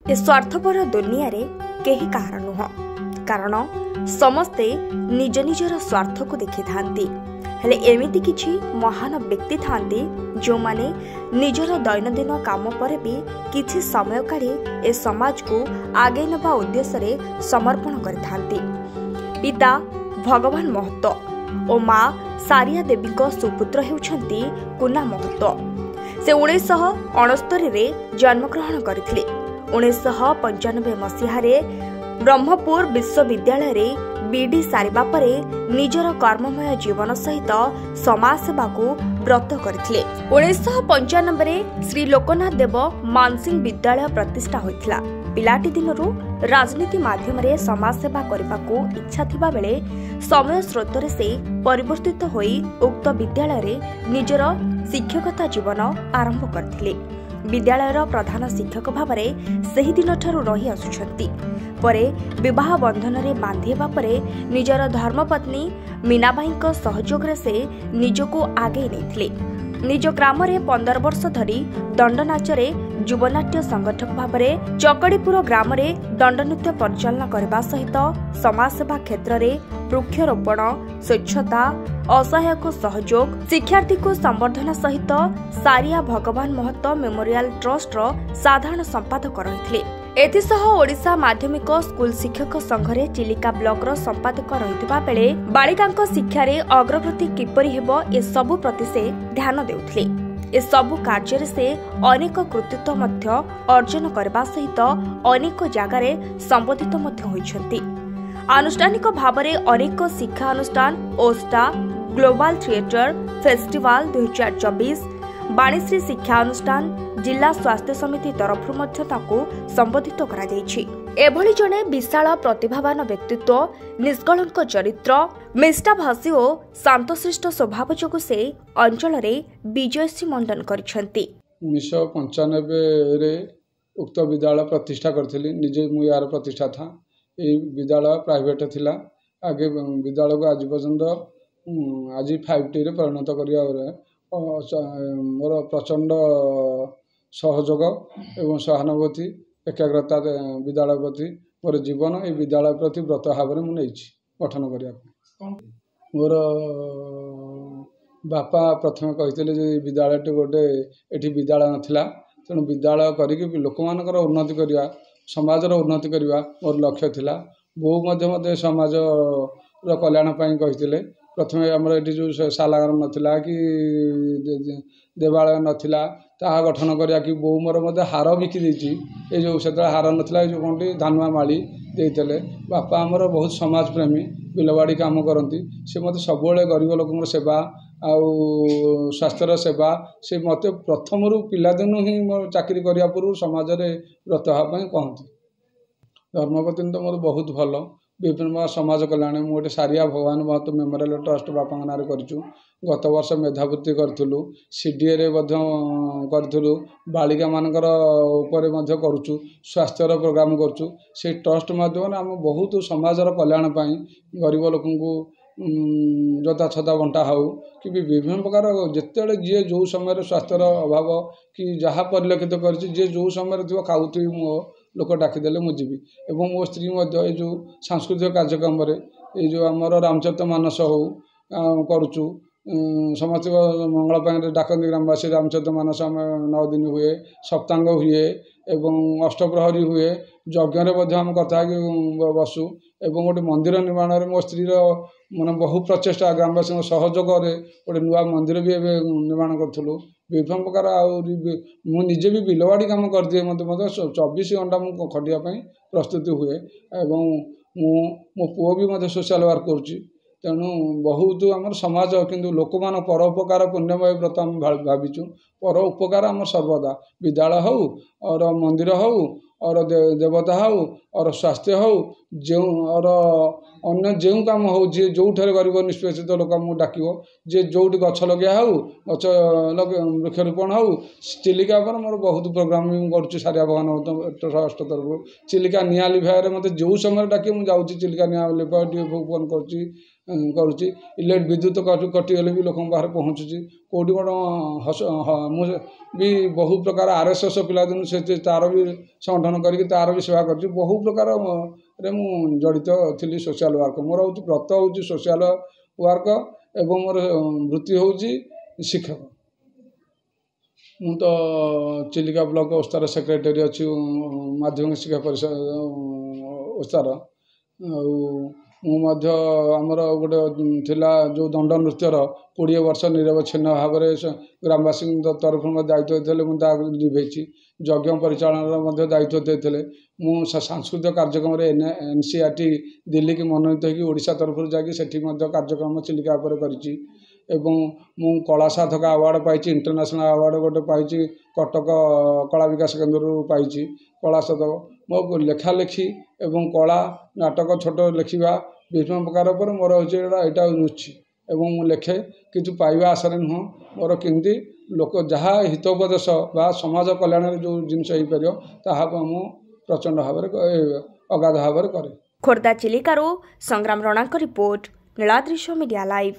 ए स्वार्थपर दुनिया रे केही कहार नुह कारण समस्ते निज निजर स्वार्थ को देखि थांती हेले एमिति किछि महान व्यक्ति थांती जो माने निजर दैनंदिन काम पर भी किछि समय काढी ए समाज को आगे नबा उद्देश्य रे समर्पण करिथांती। पिता भगवान महतो और माँ सारिया देवी को सुपुत्र हेउछंती कुना महतो। से 1969 रे जन्मग्रहण करथिले। 1995 मसीहारे ब्रह्मपुर विश्वविद्यालय रे बीडी सारिबा परे निजर कर्ममय जीवन सहित समाज सेवा को व्रत करथिले। 1995 रे श्री लोकनाथ देव मानसिंह विद्यालय प्रतिष्ठा होइथिला। पिलाटी दिनरू राजनीति माध्यम रे समाज सेवा करबा को इच्छा थिबा बेले समय स्रोतरे से परिवर्तित होई उक्त विद्यालय रे निजर शिक्षकता जीवन आरंभ करथिले। विद्यालयर प्रधान शिक्षक भावरे सही दिन ठारू रही आसुछंती। परे विवाह बंधन रे बांधेबा परे निजर धर्मपत्नी मीनाबाई को सहयोग रे से निजको आगे नेथिले। निज ग्राम रे 15 वर्ष धरी दंडनाच रे युवनाट्य संगठक भावरे चकड़ीपुर ग्राम रे दंडनृत्य परिचालन करबा सहित समाज सेवा क्षेत्र रे वृक्षरोपण, स्वच्छता, असहायक सहयोग, शिक्षार्थी को संवर्धन सहित सारिया भगवान महतो मेमोरियल ट्रस्ट रो साधारण संपादक रहिथिले। एथिसह ओडिशा माध्यमिक स्कूल शिक्षक संघ रे चिलिका ब्लॉक रो संपादक रहितबा बेले बालिकांक शिक्षा रे अग्रगति किपरि हेबो ए सबु प्रति से ध्यान देउथिले। ए सबु कार्य रे से अनेक कृतित्व मध्य अर्जन करबा सहित अनेक जगह रे संबोधित मध्य होइछंती। आनुष्ठानिक भावरे अनेक शिक्षा अनुष्ठान ओस्टा ग्लोबल थिएटर फेस्टिवल 2024 बाणीश्री शिक्षा अनुष्ठान जिला स्वास्थ्य समिति तरफ संबोधित करा जायछि। एभली जने विशाल प्रतिभावान व्यक्तित्व, निष्कलंक चरित्र, मिष्टाभाषी और शांतशिष्ट स्वभाव जोगु से अंचल रे विजयश्री मंडन करिसंती। 1995 रे उक्त विद्यालय प्रतिष्ठा करथिली। निजे मु यार प्रतिष्ठा था। ए विद्यालय प्राइवेट थिला। आगे विद्यालय को आज पर्यंत आज 5T रे परिणत करिया मोर प्रचंड सहयोग एवं सहानुभूति एकाग्रता विद्यालय प्रति मोर जीवन ए विद्यालय प्रति व्रत भाव में मुझे गठन करने मोर बापा प्रथम कहते विद्यालय गोटे एठी विद्यालय नाला तेणु विद्यालय करके लोक मानकर उन्नति करवा समाजर उन्नति करवा मोर लक्ष्य थिला। बहु मध्य समाज कल्याण कहते प्रथम आमर ये जो शालागार नाला कि देवालय नाला ताहा गठन करिया कि बहु मोर मध्य हार बिकी देछि। ए जो से हार नाला जो कौन धानुआ माली देते बापा आमर बहुत समाज प्रेमी बिलवाड़ी काम करती से मत सब गरीब लोक सेवा आउ स्वास्थ्यर सेवा से मत प्रथम पिलादिन ही मोर चाकरी करने पूर्व समाज में व्रत हाँपाई कहती। धर्मपत्नी तो मोर बहुत भल विभिन्न समाज कल्याण मुझे सारिया भगवान महतो मेमोरियल ट्रस्ट बापा ना करूँ। गत वर्ष मेधावृत्ति करूँ सीडीए रे करूँ बालिका मानकर ऊपर करूँ स्वास्थ्यर प्रोग्राम करूँ से ट्रस्ट माध्यम आम बहुत समाजर कल्याण गरीब लोक जता छता बंटा हो कि विभिन्न प्रकार जिते जी जो समय स्वास्थ्यर अभाव कि जहाँ परिलक्षित कर जो समय थी खाऊथी मो लोक डाकिदेले मुझे एवं मो स्त्री ये जो सांस्कृतिक कार्यक्रम ये जो आमर रामचरित मानस हो करुचु समस्त मंगल डाकती ग्रामवासी रामचरित मानस आम 9 दिन हुए सप्तांग हुए एवं अष्टप्रहरी हुए यज्ञ आम कथा बसु एवं गोटे मंदिर निर्माण में मो स्त्री माने बहु प्रचेषा ग्रामवासी सहयोग गोटे नुआ मंदिर भी निर्माण करूँ। विभिन्न प्रकार मुझे भी बिलवाड़ी काम करदिए मत 24 घंटा मुझे खटियापाई प्रस्तुति हुए एवं मो पुओ भी मत सोशल वर्क करुच्ची। तेणु बहुत आम समाज किंतु लोक मान परोपकार पुण्यमय व्रत आम भाविचु। पर उपकार आम सर्वदा विद्यालय हो और मंदिर हो और देवता हो और स्वास्थ्य हो जो और अन्य जो काम हो जी जो गरीब निष्पेषित लोक डाक जे जो गछ लगे हो गछ वृक्षरोपण हो चिलिका पर मोर बहुत प्रोग्राम करुँ सारिया भगवान ट्रस्ट तरफ चिलिका निआ लिभार मत जो समय डाक मुझे चिलिका निआ लिभा फोन कर କରୁଛି। ବିଦ୍ୟୁତ କଟିଗଲେ ବି ଲୋକଙ୍କ ପାଖରେ ପହଞ୍ଚୁଛି। କେଉଁଠି କ'ଣ ମୁଁ ବି ବହୁ ପ୍ରକାର RSS ପିଲାଦିନୁ ତାର ବି ସଂଗଠନ କରିକି ତାର ବି ସେବା କରିଛି। ବହୁ ପ୍ରକାରରେ ମୁଁ ଜଡ଼ିତ ଥିଲି ସୋସିଆଲ ୱାର୍କ। ମୋର ହେଉଛି ବ୍ରତ ହେଉଛି ସୋସିଆଲ ୱାର୍କ ଏବଂ ମୋର ବୃତ୍ତି ହେଉଛି ଶିକ୍ଷକ। ମୁଁ ତ ଚିଲିକା ବ୍ଲକ ଓସ୍ତାର ସେକ୍ରେଟାରୀ ଅଛି ମାଧ୍ୟମିକ ଶିକ୍ଷା ପରିଷଦ ଓସ୍ତାର। ଆଉ ମୁଁ ମଧ୍ୟ ଆମର ଗୋଟେ ଥିଲା ଯେଉଁ ଦଣ୍ଡ ନୃତ୍ୟର 20 ବର୍ଷ ନିରବଚ୍ଛିନ୍ନ ଭାବରେ ଗ୍ରାମବାସୀଙ୍କ ତରଫରୁ ମଧ୍ୟ ଦାୟିତ୍ୱ ଦେଇଥିଲେ, ମୁଁ ତାହାକୁ ନିଭେଇଛି। ଯଜ୍ଞ ପରିଚାଳନାର ମଧ୍ୟ ଦାୟିତ୍ୱ ଦେଇଥିଲେ। ମୁଁ ସାଂସ୍କୃତିକ କାର୍ଯ୍ୟକ୍ରମରେ NCERT ଦିଲ୍ଲୀକି ମନୋନୀତ ହୋଇକି ଓଡ଼ିଶା ତରଫରୁ ଯାଇକି ସେଠି ମଧ୍ୟ କାର୍ଯ୍ୟକ୍ରମ ଚିଲିକା ଉପରେ କରିଛି। ଏବଂ ମୁଁ କଳା ସାଧକ ଆୱାର୍ଡ଼ ପାଇଛି, ଇଣ୍ଟରନ୍ୟାସନାଲ୍ ଆୱାର୍ଡ଼ ଗୋଟେ ପାଇଛି, କଟକ କଳା ବିକାଶ କେନ୍ଦ୍ରରୁ ପାଇଛି କଳା ସାଧକ। ମୋ ଲେଖାଲେଖି ଏବଂ କଳା ନାଟକ ଛୋଟ ଲେଖିବା ବିଭିନ୍ନ ପ୍ରକାର ଉପରେ ମୋର ହେଉଛି ଏଇଟା ରୁଚି। ଏବଂ ମୁଁ ଲେଖେ କିଛି ପାଇବା ଆଶାରେ ନୁହଁ, ମୋର କେମିତି ଲୋକ ଯାହା ହିତୋପଦେଶ ବା ସମାଜ କଲ୍ୟାଣରେ ଯେଉଁ ଜିନିଷ ହେଇପାରିବ ତାହାକୁ ମୁଁ ପ୍ରଚଣ୍ଡ ଭାବରେ ଅଗାଧ ଭାବରେ କରେ। ଖୋର୍ଦ୍ଧା ଚିଲିକାରୁ ସଂଗ୍ରାମ ରଣାଙ୍କ ରିପୋର୍ଟ, ନୀଳାଦ୍ରିଶ ମିଡ଼ିଆ ଲାଇଭ୍।